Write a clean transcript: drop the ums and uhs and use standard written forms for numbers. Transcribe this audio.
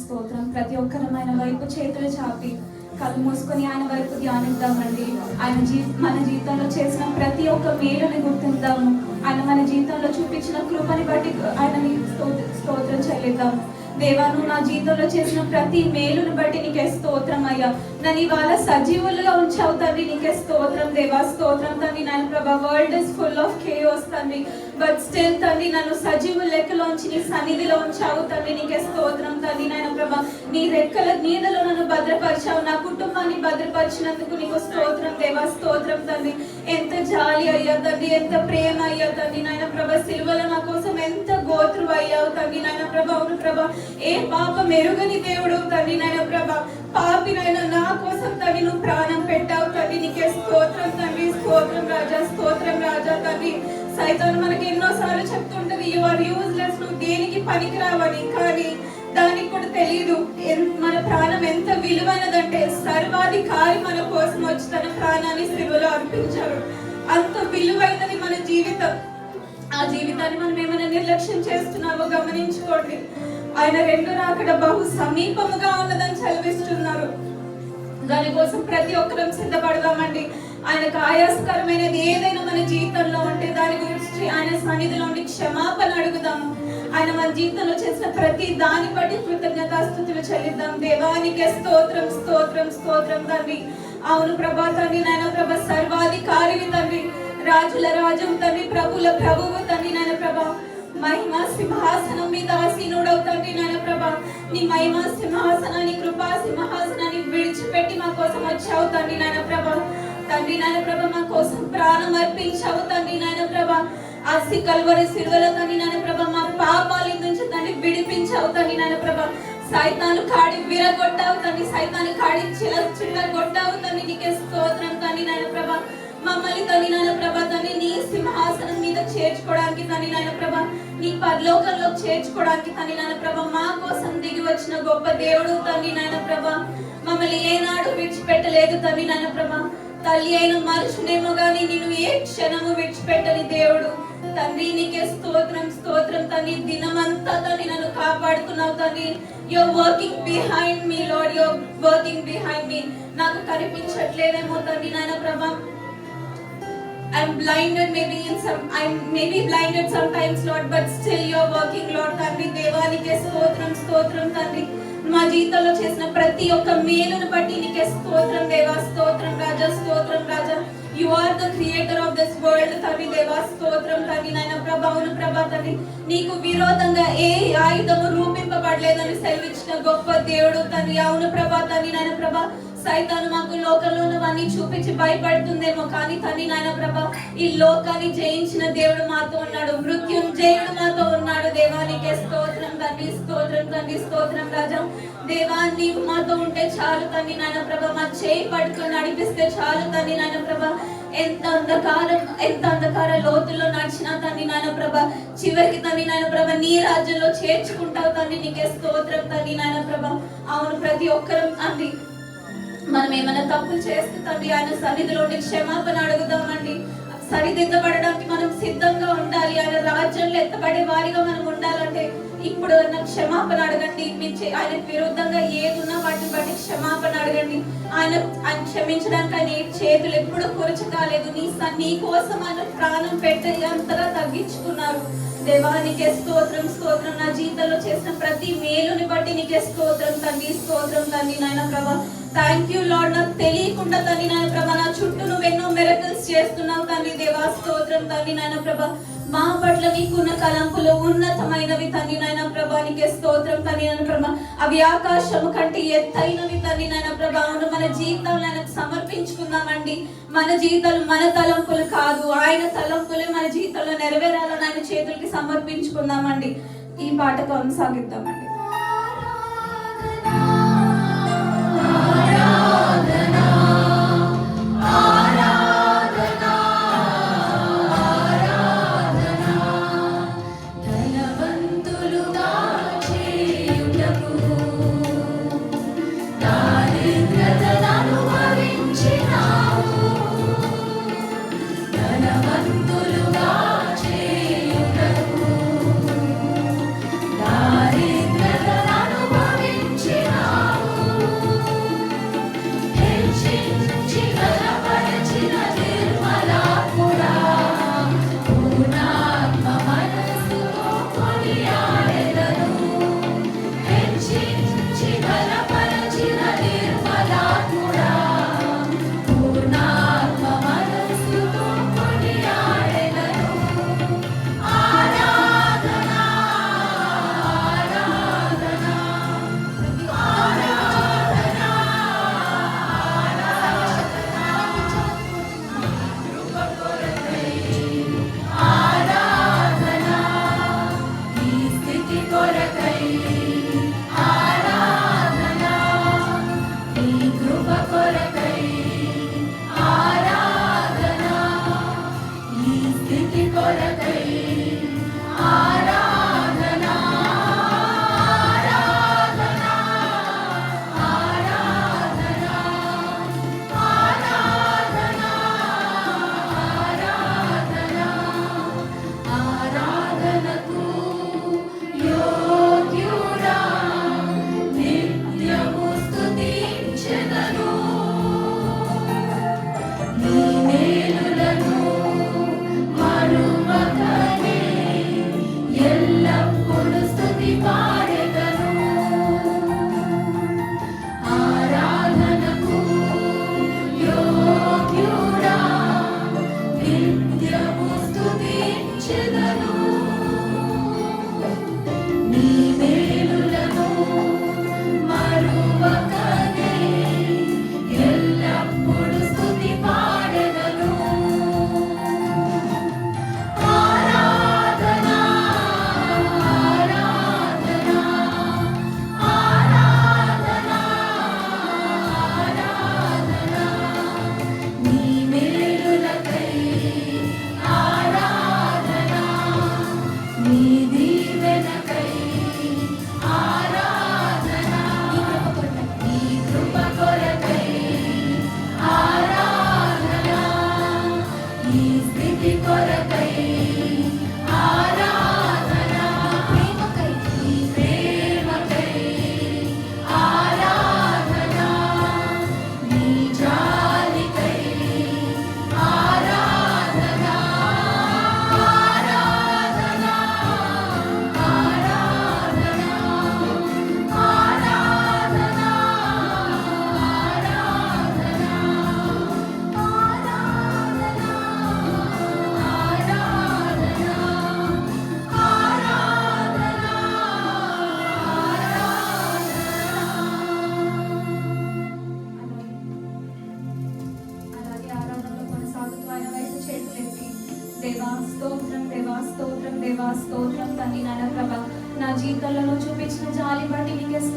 స్తోత్రం. ప్రతి ఒక్కరం ఆయన వైపు చేతులు చాపి కళ్ళు మూసుకొని ఆయన వైపు ధ్యానిద్దామండి. మన జీవితంలో చేసిన ప్రతి ఒక్క మేలుని గుర్తిద్దాము. ఆయన మన జీవితంలో చూపించిన కృపని బట్టి ఆయనని స్తోత్రం చెల్లిద్దాము. దేవా, నువ్వు నా జీవితంలో చేసిన ప్రతి మేలును బట్టి నీకే స్తోత్రం అయ్యా. నన్ను ఇవాళ సజీవులుగా ఉంచావు తండ్రి, నీకే స్తోత్రం దేవా. స్తోత్రం తండ్రి. నాయన ప్రభా, world is full of chaos తండ్రి, బట్ స్టిల్ తండ్రి నన్ను సజీవుల లెక్కలోంచి నీ సన్నిధిలో ఉంచావు తండ్రి, నీకే స్తోత్రం తండ్రి. నాయన ప్రభా, నీ రెక్కల నీడలో నన్ను భద్రపరిచావు, నా కుటుంబాన్ని భద్రపరిచినందుకు నీకు స్తోత్రం దేవా. స్తోత్రం తండ్రి. ఎంత జాలి అయ్యా తండ్రి, ఎంత ప్రేమ అయ్యా తండ్రి. నాయన ప్రభా, సిలువలో నా కోసం ఎంత గోత్రు అయ్యావు తండ్రి. నాయన ప్రభా, అవును ప్రభా, ఏ పాప మెరుగని దేవుడు తండ్రి. నాయన ప్రభా, పాపినైన నా కోసం తండ్రి నువ్వు ప్రాణం పెట్టావు తండ్రి, నీకే స్తోత్రం తండ్రి. స్తోత్రం రాజా, స్తోత్రం రాజా తండ్రి. సైతాను మనకి ఎన్నోసార్లు చెప్తుంటది, యు ఆర్ యూజ్లెస్, నువ్వు దేనికి పనికిరావని. కానీ దానికి కూడా తెలియదు మన ప్రాణం ఎంత విలువైనదంటే సర్వాధికారి మన కోసం వచ్చి తన ప్రాణాన్ని సిలువలో అర్పించారు. అంత విలువైనది మన జీవితం. ఆ జీవితాన్ని మనం ఏమైనా నిర్లక్ష్యం చేస్తున్నామో గమనించుకోండి. ఆయన రెండు రాకడ బహు సమీపముగా ఉన్నదని చదివిస్తున్నారు. దానికోసం ప్రతి ఒక్కరం సిద్ధపడదామండి. ఆయనకు ఆయాసకరమైనది ఏదైనా మన జీవితంలో ఉంటే దాని గురించి ఆయన సన్నిధిలో ఉండి క్షమాపణ అడుగుదాము. ఆయన మన జీవితంలో చేసిన ప్రతి దాన్ని బట్టి కృతజ్ఞతాస్తుతులు చెల్లిద్దాం. దేవానికే స్తోత్రం, స్తోత్రం, స్తోత్రం తండ్రి. అవును ప్రభా తండ్రి. నాయన ప్రభా, సర్వాధికారివి తండ్రి, రాజుల రాజు తండ్రి, ప్రభుల ప్రభువు తండ్రి. నాయన ప్రభా, మహిమ సింహాసనం మీద ఆసీనుడవు తండ్రి. నాయన ప్రభా, నీ మహిమ సింహాసనాన్ని, కృపా సింహాసనాన్ని విడిచిపెట్టి మా కోసం వచ్చావు తండ్రి. నాయన ప్రభా తండ్రి, నాయన ప్రభా, మా కోసం ప్రాణం అర్పించావు తండ్రి. నాయన ప్రభా, ఆ కల్వరి సిలువలో తండ్రి. నాయన ప్రభా, మా పాపాల నుంచి తండ్రి విడిపించావు తండ్రి. నాయన ప్రభా, సైతాను కాడి విరగొట్టావు తండ్రి, సైతాను కాడి చిల్లగొట్టావు తండ్రి, నీకే స్తోత్రం తండ్రి. నాయన ప్రభా, మమ్మల్ని తండ్రి నాయన ప్రభా తండ్రి నీ సింహాసనం మీద చేర్చుకోవడానికి తండ్రి నాయన ప్రభా, నీ పరలోకంలో చేర్చుకోవడానికి తండ్రి నాయన ప్రభా, మా కోసం దిగి వచ్చిన గొప్ప దేవుడు తండ్రి నాయన ప్రభా. మమ్మల్ని ఏనాడు విడిచిపెట్టలేదు తండ్రి నాయన ప్రభా. తల్లి అయిన మనుషునేమో గానీ నేను ఏ క్షణము విడిచిపెట్టని దేవుడు తండ్రి, నీకే స్తోత్రం, స్తోత్రం తండ్రి. దినమంతా తండ్రి నన్ను కాపాడుతున్నావు తండ్రి. You're working behind me Lord, you're working behind me. నాకు కనిపించట్లేదేమో తండ్రి నాయన ప్రభా. I'm blinded maybe blinded sometimes Lord, but still you are working Lord తండ్రి. దేవానికే స్తోత్రం, స్తోత్రం తండ్రి. మా జీవితంలో చేసిన ప్రతి ఒక్క మేలును బట్టి నీకే స్తోత్రం దేవా. స్తోత్రం రాజా, స్తోత్రం రాజా. You are the creator of this world తండ్రి దేవా. స్తోత్రం తండ్రి. నాయన ప్రభా, అవును ప్రభా తండ్రి, నీకు విరోధంగా ఏ ఆయుధము రూపింపబడలేదని సెలవిచ్చిన గొప్ప దేవుడు తండ్రి. అవును ప్రభా తండ్రి. నాయన ప్రభా, సైతాను మాకు లోకంలో ఉన్నవన్నీ చూపించి భయపడుతుందేమో, కానీ తండ్రి నాయన ప్రభా ఈ లోకాన్ని జయించిన దేవుడు మాతో ఉన్నాడు, మృత్యుంజయుడు మాతో ఉన్నాడు. దేవానికి స్తోత్రం తండ్రి, స్తోత్రం తండ్రి, స్తోత్రం రాజా. దేవా నీవు మాతో ఉంటే చాలు తండ్రి నాయన ప్రభా, మా చేయి పట్టుకొని నడిపిస్తే చాలు తండ్రి నాయన ప్రభా. ఎంత అంధకార లోతుల్లో నడిచినా తండ్రి నాయన ప్రభా చివరికి తండ్రి నాయన ప్రభా నీ రాజ్యంలో చేర్చుకుంటావు తండ్రి. నీకే స్తోత్రం తండ్రి నాయన ప్రభా. అవును, ప్రతి ఒక్కరం తండ్రి మనం ఏమైనా తప్పులు చేస్తే తండ్రి ఆయన సన్నిధిలో క్షమాపణ అడుగుదామండి. సరిదిద్దబడడానికి మనం సిద్ధంగా ఉండాలి. ఆయన రాజ్యంలో ఎత్తబడే వారిగా మనం ఉండాలంటే ఇప్పుడు నాకు క్షమాపణ అడగండి. ఆయనకు విరుద్ధంగా ఏదున్నా వాటిని బట్టి క్షమాపణ అడగండి. ఆయన క్షమించడానికి ఆయన చేతులు ఎప్పుడు కురచ కాలేదు. నీ కోసం ఆయన ప్రాణం పెట్టే అంతగా తగ్గించుకున్నారు. దేవానికే స్తోత్రం, స్తోత్రం. నా జీవితంలో చేసిన ప్రతి మేలుని బట్టి నీకే స్తోత్రం తండ్రి, స్తోత్రం తండ్రి నాయన ప్రభా. Thank you lord. నాకు తెలియకుండా తండ్రి నాయన ప్రభా నా చుట్టూ నువ్వెన్నో మిరకల్స్ చేస్తున్నావు తండ్రి దేవా, స్తోత్రం తండ్రి నాయన ప్రభా. మా పట్ల నీకున్న తలంపులు ఉన్నతమైనవి తండ్రి నాయన ప్రభా, నీకే స్తోత్రం తండ్రి నాయన ప్రభా. అవి ఆకాశము కంటే ఎత్తైనవి తండ్రి నాయన ప్రభా. మన జీవితాలను ఆయనకు సమర్పించుకుందామండి. మన జీవితాలు మన తలంపులు కాదు, ఆయన తలంపులే మన జీవితంలో నెరవేరాలని ఆయన చేతులకి సమర్పించుకుందామండి. ఈ పాట కొనసాగిద్దామండి. దారిద్ర్యతలను దేవా స్తోత్రం దేవా స్తోత్రం దేవా స్తోత్రం తండ్రి నాయన ప్రభ. నా జీవితంలో చూపించిన జాలి బట్టి నీకే